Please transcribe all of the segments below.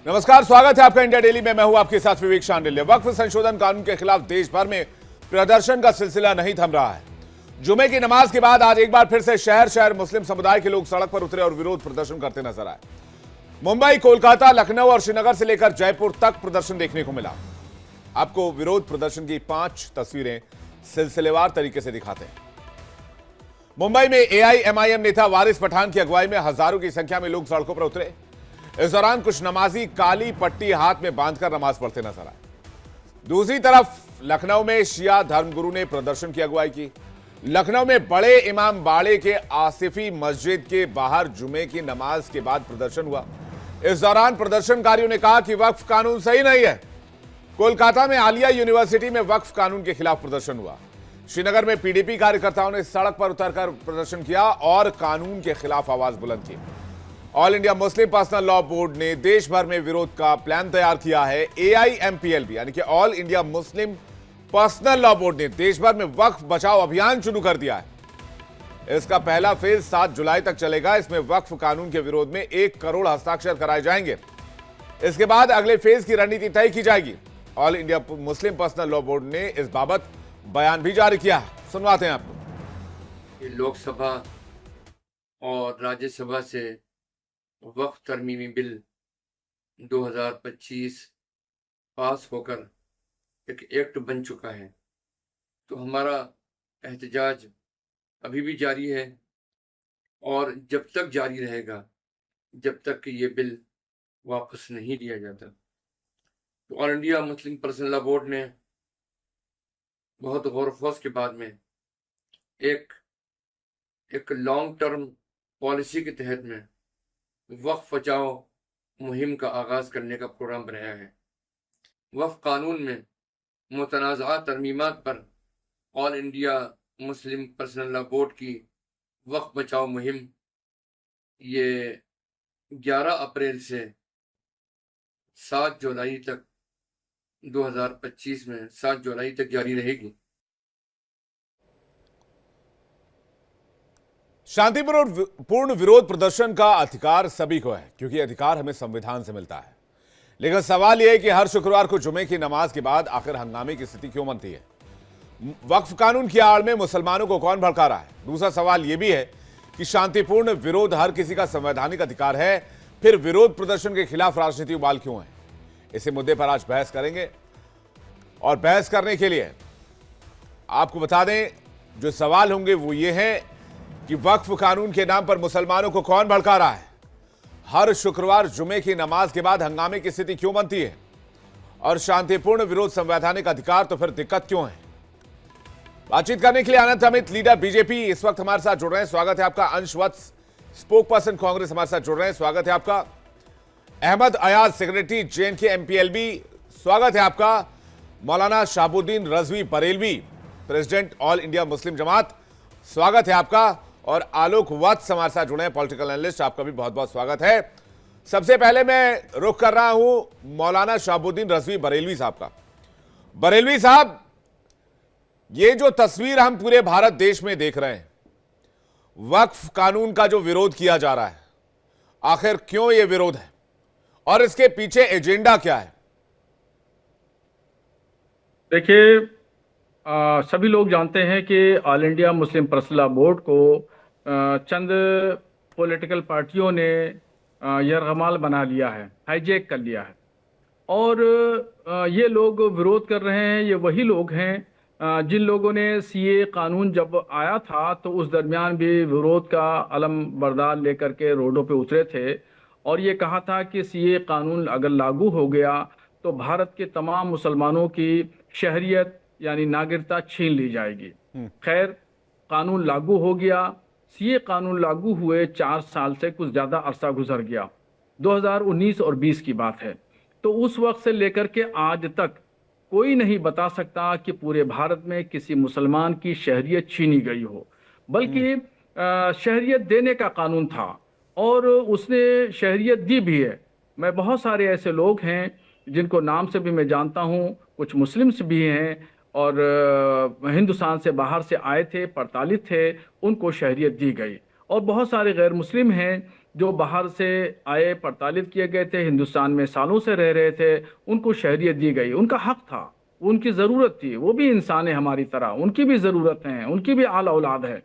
नमस्कार, स्वागत है आपका इंडिया डेली में। मैं हूं आपके साथ विवेक शांडिल्य। वक्फ संशोधन कानून के खिलाफ देश भर में प्रदर्शन का सिलसिला नहीं थम रहा है। जुमे की नमाज के बाद आज एक बार फिर से शहर शहर मुस्लिम समुदाय के लोग सड़क पर उतरे और विरोध प्रदर्शन करते नजर आए। मुंबई, कोलकाता, लखनऊ और श्रीनगर से लेकर जयपुर तक प्रदर्शन देखने को मिला। आपको विरोध प्रदर्शन की 5 तस्वीरें सिलसिलेवार तरीके से दिखाते हैं। मुंबई में एआईएमआईएम नेता वारिस पठान की अगुवाई में हजारों की संख्या में लोग सड़कों पर उतरे। इस दौरान कुछ नमाजी काली पट्टी हाथ में बांधकर नमाज पढ़ते नजर आए। दूसरी तरफ लखनऊ में शिया धर्मगुरु ने प्रदर्शन की अगुवाई की। लखनऊ में बड़े इमाम बाड़े के आसिफी मस्जिद के बाहर जुमे की नमाज के बाद प्रदर्शन हुआ। इस दौरान प्रदर्शनकारियों ने कहा कि वक्फ कानून सही नहीं है। कोलकाता में आलिया यूनिवर्सिटी में वक्फ कानून के खिलाफ प्रदर्शन हुआ। श्रीनगर में पीडीपी कार्यकर्ताओं ने सड़क पर उतरकर प्रदर्शन किया और कानून के खिलाफ आवाज बुलंद की। ऑल इंडिया मुस्लिम पर्सनल लॉ बोर्ड ने देश भर में विरोध का प्लान तैयार किया है। एआईएमपीएलबी यानी कि ऑल इंडिया मुस्लिम पर्सनल लॉ बोर्ड ने देश भर में वक्फ बचाओ अभियान शुरू कर दिया है। इसका पहला फेज 7 जुलाई तक चलेगा। इसमें वक्फ कानून के विरोध में 1 करोड़ हस्ताक्षर कराए जाएंगे। इसके बाद अगले फेज की रणनीति तय की जाएगी। ऑल इंडिया मुस्लिम पर्सनल लॉ बोर्ड ने इस बाबत बयान भी जारी किया। सुनवाते हैं आपको। लोकसभा और राज्यसभा से वक्फ तरमीमी बिल 2025 पास होकर एक एक्ट बन चुका है, तो हमारा एहतजाज अभी भी जारी है और जब तक जारी रहेगा जब तक कि ये बिल वापस नहीं लिया जाता। तो ऑल इंडिया मुस्लिम पर्सनल लॉ बोर्ड ने बहुत गौर व फौज के बाद में एक लॉन्ग टर्म पॉलिसी के तहत में वक्फ बचाओ मुहिम का आगाज करने का प्रोग्राम बनाया है। वक्फ कानून में मुतनाज़ा तरमीमात पर ऑल इंडिया मुस्लिम पर्सनल लॉ बोर्ड की वक्फ बचाओ मुहिम ये 11 अप्रैल से 7 जुलाई तक 2025 में 7 जुलाई तक जारी रहेगी। शांतिपूर्ण विरोध प्रदर्शन का अधिकार सभी को है, क्योंकि अधिकार हमें संविधान से मिलता है। लेकिन सवाल यह है कि हर शुक्रवार को जुमे की नमाज के बाद आखिर हंगामे की स्थिति क्यों बनती है? वक्फ कानून की आड़ में मुसलमानों को कौन भड़का रहा है? दूसरा सवाल यह भी है कि शांतिपूर्ण विरोध हर किसी का संवैधानिक अधिकार है, फिर विरोध प्रदर्शन के खिलाफ राजनीति उबाल क्यों है? इसी मुद्दे पर आज बहस करेंगे। और बहस करने के लिए आपको बता दें, जो सवाल होंगे वो ये है कि वक्फ कानून के नाम पर मुसलमानों को कौन भड़का रहा है? हर शुक्रवार जुमे की नमाज के बाद हंगामे की स्थिति क्यों बनती है? और शांतिपूर्ण विरोध संवैधानिक अधिकार तो फिर दिक्कत क्यों है? बातचीत करने के लिए अनंत अमित, लीडर बीजेपी, इस वक्त हमारे साथ जुड़ रहे हैं। स्वागत है आपका। अंश वत्स, स्पोक पर्सन कांग्रेस, हमारे साथ जुड़ रहे हैं। स्वागत है आपका। Ahmed Ayaz, secretary JNK MPLB, स्वागत है आपका। Maulana Shahabuddin Razvi Barelvi, president all India Muslim Jamaat, स्वागत है आपका। और आलोक वत्स हमारे साथ जुड़े हैं, पॉलिटिकल एनालिस्ट, आपका भी बहुत बहुत स्वागत है। सबसे पहले मैं रुख कर रहा हूं मौलाना शहाबुद्दीन रजवी बरेलवी साहब का। बरेलवी साहब, ये जो तस्वीर हम पूरे भारत देश में देख रहे हैं, वक्फ कानून का जो विरोध किया जा रहा है, आखिर क्यों ये विरोध है और इसके पीछे एजेंडा क्या है? देखिए, सभी लोग जानते हैं कि ऑल इंडिया मुस्लिम पर्सनल लॉ बोर्ड को चंद पॉलिटिकल पार्टियों ने यरगमाल बना लिया है, हाईजैक कर लिया है। और ये लोग विरोध कर रहे हैं। ये वही लोग हैं जिन लोगों ने सीए कानून जब आया था तो उस दरमियान भी विरोध का अलम बरदार लेकर के रोडों पे उतरे थे और ये कहा था कि सीए कानून अगर लागू हो गया तो भारत के तमाम मुसलमानों की शहरियत यानी नागरिकता छीन ली जाएगी। खैर, कानून लागू हो गया। सीए कानून लागू हुए 4 साल से कुछ ज़्यादा अरसा गुजर गया। 2019 और 20 की बात है। तो उस वक्त से लेकर के आज तक कोई नहीं बता सकता कि पूरे भारत में किसी मुसलमान की शहरियत छीनी गई हो, बल्कि शहरियत देने का कानून था और उसने शहरियत दी भी है। मैं बहुत सारे ऐसे लोग हैं जिनको नाम से भी मैं जानता हूँ, कुछ मुस्लिम्स भी हैं और हिंदुस्तान से बाहर से आए थे, 48 थे, उनको शहरियत दी गई। और बहुत सारे गैर मुस्लिम हैं जो बाहर से आए, प्रताड़ित किए गए थे, हिंदुस्तान में सालों से रह रहे थे, उनको शहरियत दी गई। उनका हक था, उनकी ज़रूरत थी, वो भी इंसान है हमारी तरह, उनकी भी ज़रूरतें हैं, उनकी भी आला औलाद है।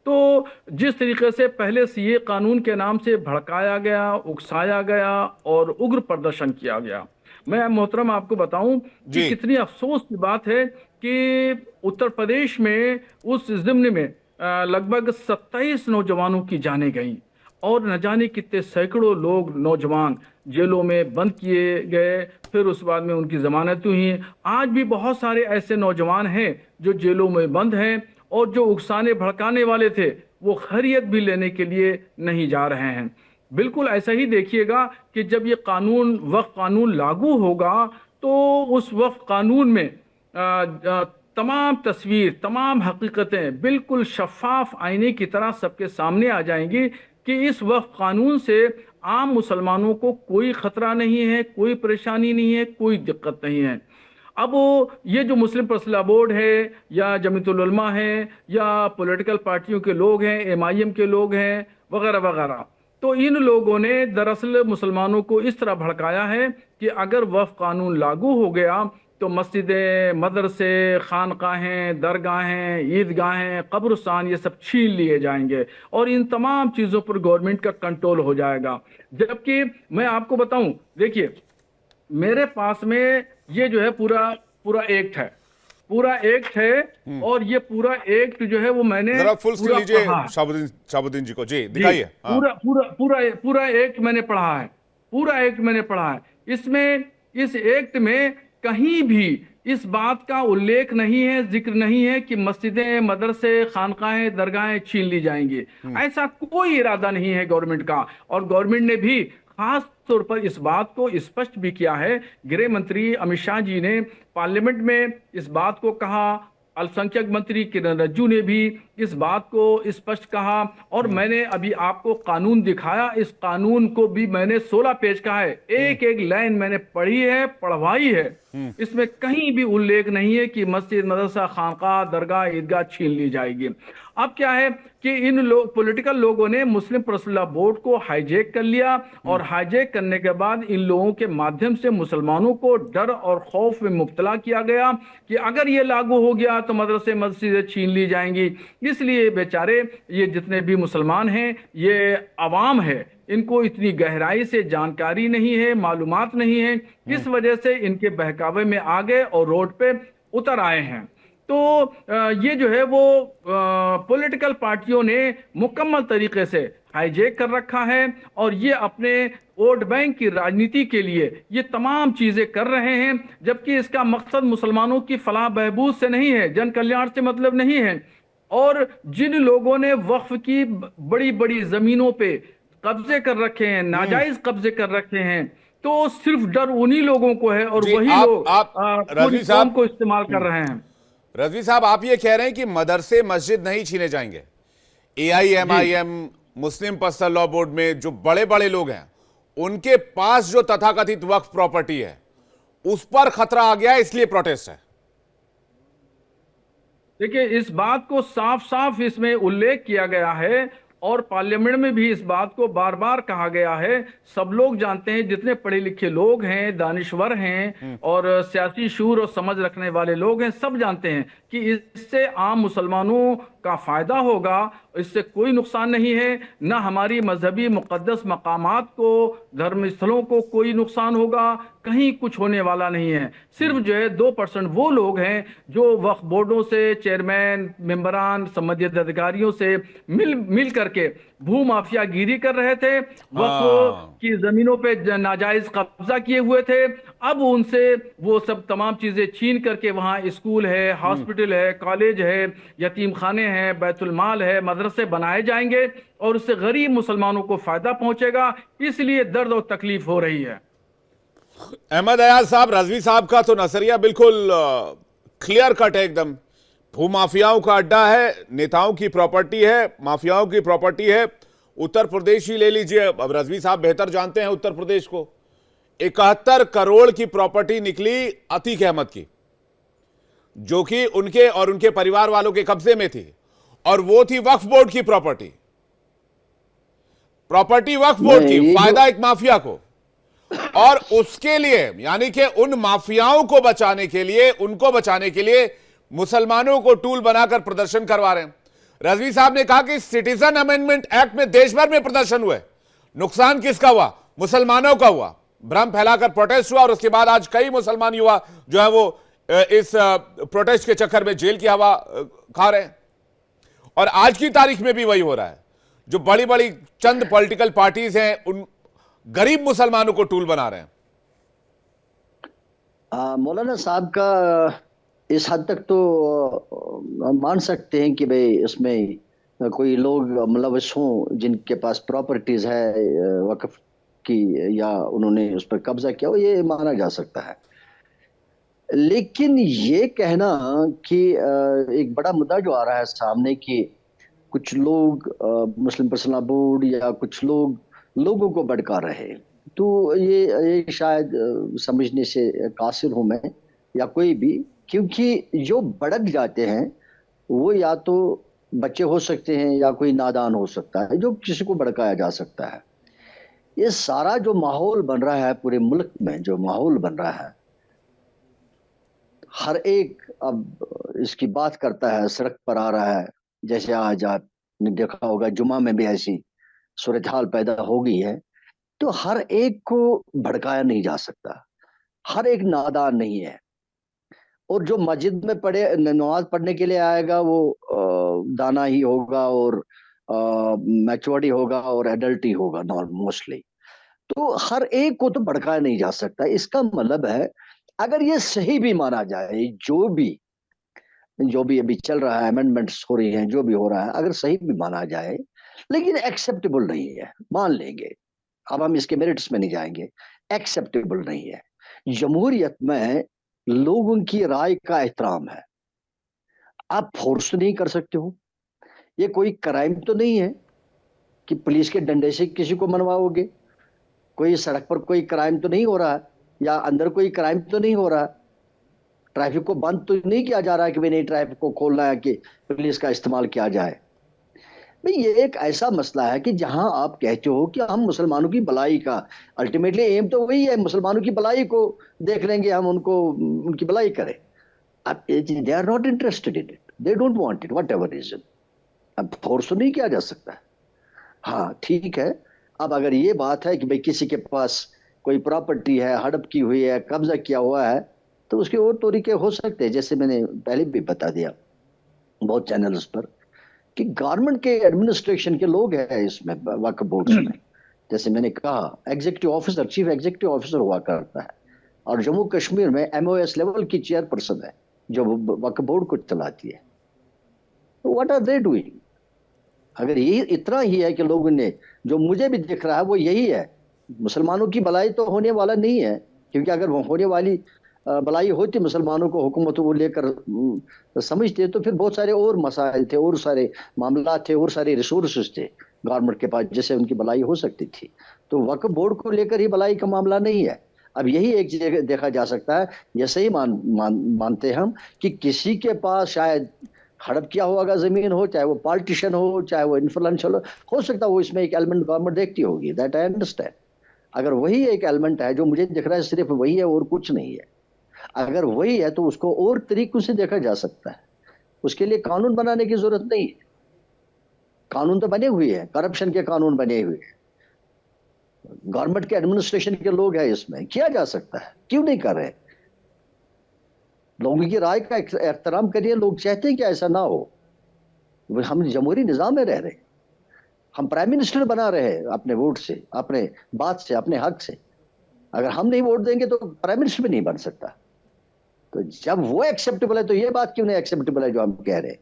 तो जिस तरीके से पहले सीए कानून के नाम से भड़काया गया, उकसाया गया और उग्र प्रदर्शन किया गया, मैं मोहतरम आपको बताऊं कि जी। कितनी अफसोस की बात है कि उत्तर प्रदेश में उस जिम्न में लगभग 27 नौजवानों की जानें गईं और न जाने कितने सैकड़ों लोग, नौजवान जेलों में बंद किए गए, फिर उस बाद में उनकी जमानत हुई। आज भी बहुत सारे ऐसे नौजवान हैं जो जेलों में बंद हैं और जो उकसाने भड़काने वाले थे वो खैरियत भी लेने के लिए नहीं जा रहे हैं। बिल्कुल ऐसा ही देखिएगा कि जब ये कानून, वक्फ कानून लागू होगा, तो उस वक्फ कानून में तमाम तस्वीर, तमाम हकीकतें बिल्कुल शफाफ आईने की तरह सबके सामने आ जाएंगी कि इस वक्फ कानून से आम मुसलमानों को कोई खतरा नहीं है, कोई परेशानी नहीं है, कोई दिक्कत नहीं है। अब ये जो मुस्लिम पर्सनल बोर्ड है या जमीयतुल उलमा है या पॉलिटिकल पार्टियों के लोग हैं, एमआईएम के लोग हैं वगैरह वगैरह, तो इन लोगों ने दरअसल मुसलमानों को इस तरह भड़काया है कि अगर वक्फ कानून लागू हो गया तो मस्जिदें, मदरसे, खानकाहें, दरगाहें, ईदगाहें, कब्रिस्तान ये सब छीन लिए जाएंगे और इन तमाम चीज़ों पर गवर्नमेंट का कंट्रोल हो जाएगा। जबकि मैं आपको बताऊं, देखिए मेरे पास में ये जो है पूरा पूरा एक्ट है, पूरा एक्ट है और ये पूरा एक्ट जो है वो मैंने जरा फुल स्क्रीन पूरा लीजिए पढ़ा है। शाहबुद्दीन जी को, जी जी, दिखाइए। हाँ। पूरा पूरा पूरा पूरा एक्ट मैंने पढ़ा है, पूरा एक्ट मैंने पढ़ा है। इसमें, इस एक्ट में कहीं भी इस बात का उल्लेख नहीं है, जिक्र नहीं है कि मस्जिदें, मदरसे, खानकाहें, दरगाहें छीन ली जाएंगी। ऐसा कोई इरादा नहीं है गवर्नमेंट का। और गवर्नमेंट ने भी खास तौर पर इस बात को स्पष्ट भी किया है। गृह मंत्री अमित शाह जी ने पार्लियामेंट में इस बात को कहा, अल्पसंख्यक मंत्री किरण रिजिजू ने भी इस बात को स्पष्ट कहा और मैंने अभी आपको कानून दिखाया। इस कानून को भी मैंने 16 पेज का है, एक एक लाइन मैंने पढ़ी है, पढ़वाई है। इसमें कहीं भी उल्लेख नहीं है कि मस्जिद, मदरसा, खानका, दरगाह, ईदगाह छीन ली जाएगी। अब क्या है कि इन पॉलिटिकल लोगों ने मुस्लिम पर्सनल बोर्ड को हाईजैक कर लिया और हाईजैक करने के बाद इन लोगों के माध्यम से मुसलमानों को डर और खौफ में मुब्तला किया गया कि अगर ये लागू हो गया तो मदरसे, मस्जिदें छीन ली जाएंगी। इसलिए बेचारे ये जितने भी मुसलमान हैं, ये अवाम है, इनको इतनी गहराई से जानकारी नहीं है, मालूमात नहीं है, इस वजह से इनके बहकावे में आ गए और रोड पे उतर आए हैं। तो ये जो है वो पॉलिटिकल पार्टियों ने मुकम्मल तरीके से हाईजैक कर रखा है और ये अपने वोट बैंक की राजनीति के लिए ये तमाम चीजें कर रहे हैं, जबकि इसका मकसद मुसलमानों की फलाह बहबूद से नहीं है, जन कल्याण से मतलब नहीं है। और जिन लोगों ने वक्फ की बड़ी बड़ी जमीनों पे कब्जे कर रखे हैं, नाजायज कब्जे कर रखे हैं, तो सिर्फ डर उन्हीं लोगों को है और जी, वही लोग पूरी रजवी साहब, कौम को इस्तेमाल कर रहे हैं। रजवी साहब, आप ये कह रहे हैं कि मदरसे, मस्जिद नहीं छीने जाएंगे। एआईएमआईएम, मुस्लिम पर्सनल लॉ बोर्ड में जो बड़े बड़े लोग हैं, उनके पास जो तथाकथित वक्फ प्रॉपर्टी है उस पर खतरा आ गया है, इसलिए प्रोटेस्ट है। देखिए, इस बात को साफ साफ इसमें उल्लेख किया गया है और पार्लियामेंट में भी इस बात को बार बार कहा गया है। सब लोग जानते हैं, जितने पढ़े लिखे लोग हैं, दानिश्वर हैं और सियासी शूर और समझ रखने वाले लोग हैं, सब जानते हैं कि इससे आम मुसलमानों का फायदा होगा, इससे कोई नुकसान नहीं है। न हमारी मजहबी मुकद्दस मकामात को, धर्म स्थलों को कोई नुकसान होगा, कहीं कुछ होने वाला नहीं है। सिर्फ जो है 2% वो लोग हैं जो वक्फ बोर्डों से, चेयरमैन, मेंबरान, संबंधित अधिकारियों से मिल करके भू माफियागिरी कर रहे थे, वक्फ की जमीनों पे नाजायज कब्जा किए हुए थे। अब उनसे वो सब तमाम चीजें छीन करके वहां स्कूल है, हॉस्पिटल है, कॉलेज है, यतीम खाने हैं, बैतुल माल है, मदरसे बनाए जाएंगे और उससे गरीब मुसलमानों को फायदा पहुंचेगा। इसलिए दर्द और तकलीफ हो रही है। अहमद अयाज साहब, रजवी साहब का तो नजरिया बिल्कुल क्लियर कट है एकदम। भूमाफियाओं का अड्डा है, नेताओं की प्रॉपर्टी है, माफियाओं की प्रॉपर्टी है। उत्तर प्रदेश ही ले लीजिए, अब रजवी साहब बेहतर जानते हैं उत्तर प्रदेश को। 71 करोड़ की प्रॉपर्टी निकली अतीक अहमद की, जो कि उनके और उनके परिवार वालों के कब्जे में थी, और वो थी वक्फ बोर्ड की प्रॉपर्टी। प्रॉपर्टी वक्फ बोर्ड नहीं, की, ये फायदा एक माफिया को, और उसके लिए यानी कि उन माफियाओं को बचाने के लिए, उनको बचाने के लिए मुसलमानों को टूल बनाकर प्रदर्शन करवा रहे हैं। रजवी साहब ने कहा कि सिटीजन अमेंडमेंट एक्ट में देश भर में प्रदर्शन हुए, नुकसान किसका हुआ? मुसलमानों का हुआ। भ्रम फैलाकर प्रोटेस्ट हुआ और उसके बाद आज कई मुसलमान युवा जो है वो इस प्रोटेस्ट के चक्कर में जेल की हवा खा रहे हैं। और आज की तारीख में भी वही हो रहा है। जो बड़ी बड़ी चंद पॉलिटिकल पार्टीज हैं उन गरीब मुसलमानों को टूल बना रहे हैं। मौलाना साहब का इस हद तक तो मान सकते हैं कि भाई इसमें कोई लोग मुलविस हों जिनके पास प्रॉपर्टीज है वक्फ की, या उन्होंने उस पर कब्जा किया हो, ये माना जा सकता है। लेकिन ये कहना कि एक बड़ा मुद्दा जो आ रहा है सामने कि कुछ लोग मुस्लिम पर्सनल बोर्ड या कुछ लोग लोगों को भड़का रहे हैं, तो ये शायद समझने से कासिर हूं मैं या कोई भी, क्योंकि जो भड़क जाते हैं वो या तो बच्चे हो सकते हैं या कोई नादान हो सकता है जो किसी को भड़काया जा सकता है। ये सारा जो माहौल बन रहा है पूरे मुल्क में, जो माहौल बन रहा है, हर एक अब इसकी बात करता है, सड़क पर आ रहा है। जैसे आज आपने देखा होगा जुमा में भी ऐसी सूरत हाल पैदा हो गई है। तो हर एक को भड़काया नहीं जा सकता, हर एक नादान नहीं है। और जो मस्जिद में पढ़े नमाज पढ़ने के लिए आएगा वो दाना ही होगा और मैच्योरिटी होगा और एडल्ट ही होगा मोस्टली। तो हर एक को तो भड़काया नहीं जा सकता। इसका मतलब है अगर ये सही भी माना जाए, जो भी अभी चल रहा है, अमेंडमेंट्स हो रही हैं, जो भी हो रहा है, अगर सही भी माना जाए, लेकिन एक्सेप्टेबल नहीं है, मान लेंगे, अब हम इसके मेरिट्स में नहीं जाएंगे, एक्सेप्टेबल नहीं है। जमहूरियत में लोगों की राय का एहतराम है। आप फोर्स नहीं कर सकते हो। ये कोई क्राइम तो नहीं है कि पुलिस के डंडे से किसी को मनवाओगे। कोई सड़क पर कोई क्राइम तो नहीं हो रहा है, या अंदर कोई क्राइम तो नहीं हो रहा है। ट्रैफिक को बंद तो नहीं किया जा रहा है कि भाई नहीं ट्रैफिक को खोलना है कि पुलिस का इस्तेमाल किया जाए। भाई ये एक ऐसा मसला है कि जहां आप कहते हो कि हम मुसलमानों की भलाई का, अल्टीमेटली एम तो वही है, मुसलमानों की भलाई को देख लेंगे हम, उनको उनकी भलाई करें। अब they are not interested in it, they don't want it, whatever reason. अब फोर्स तो नहीं किया जा सकता। हाँ ठीक है, अब अगर ये बात है कि भाई किसी के पास कोई प्रॉपर्टी है, हड़प की हुई है, कब्जा किया हुआ है, तो उसके और तरीके हो सकते हैं। जैसे मैंने पहले भी बता दिया बहुत चैनल्स पर कि गवर्नमेंट के एडमिनिस्ट्रेशन के लोग हैं इसमें, वक्फ बोर्ड्स में। जैसे मैंने कहा executive officer, chief executive officer हुआ करता है, और जम्मू कश्मीर में MOS लेवल की चेयरपर्सन है जो वक्फ बोर्ड को चलाती है। तो व्हाट आर दे डूइंग? अगर ये इतना ही है कि लोगों ने, जो मुझे भी दिख रहा है वो यही है, मुसलमानों की भलाई तो होने वाला नहीं है, क्योंकि अगर वो होने वाली भलाई होती मुसलमानों को हुकूमत वो लेकर समझते, तो फिर बहुत सारे और मसाइल थे, और सारे मामला थे, और सारे रिसोर्सेज थे गवर्नमेंट के पास जिससे उनकी भलाई हो सकती थी। तो वक्फ बोर्ड को लेकर ही भलाई का मामला नहीं है। अब यही एक चीज देखा जा सकता है, ये सही मानते हम कि किसी के पास शायद हड़प किया होगा जमीन हो, चाहे वो पॉलिटिशियन हो, चाहे वो इन्फ्लुएंशियल हो सकता है वो इसमें एक एलिमेंट गवर्नमेंट देखती होगी, दैट आई अंडरस्टैंड। अगर वही एक एलिमेंट है जो मुझे दिख रहा है, सिर्फ वही है और कुछ नहीं है, अगर वही है तो उसको और तरीकों से देखा जा सकता है। उसके लिए कानून बनाने की जरूरत नहीं है। कानून तो बने हुए हैं, करप्शन के कानून बने हुए हैं, गवर्नमेंट के एडमिनिस्ट्रेशन के लोग हैं, इसमें किया जा सकता है, क्यों नहीं कर रहे? लोगों की राय का एहतराम करिए। लोग चाहते हैं कि ऐसा ना हो। हम जमहूरी निजाम में रह रहे, हम प्राइम मिनिस्टर बना रहे हैं अपने वोट से, अपने बात से, अपने हक से। अगर हम नहीं वोट देंगे तो प्राइम मिनिस्टर भी नहीं बन सकता। तो जब वो एक्सेप्टेबल है तो ये बात क्यों नहीं एक्सेप्टेबल है जो हम कह रहे हैं?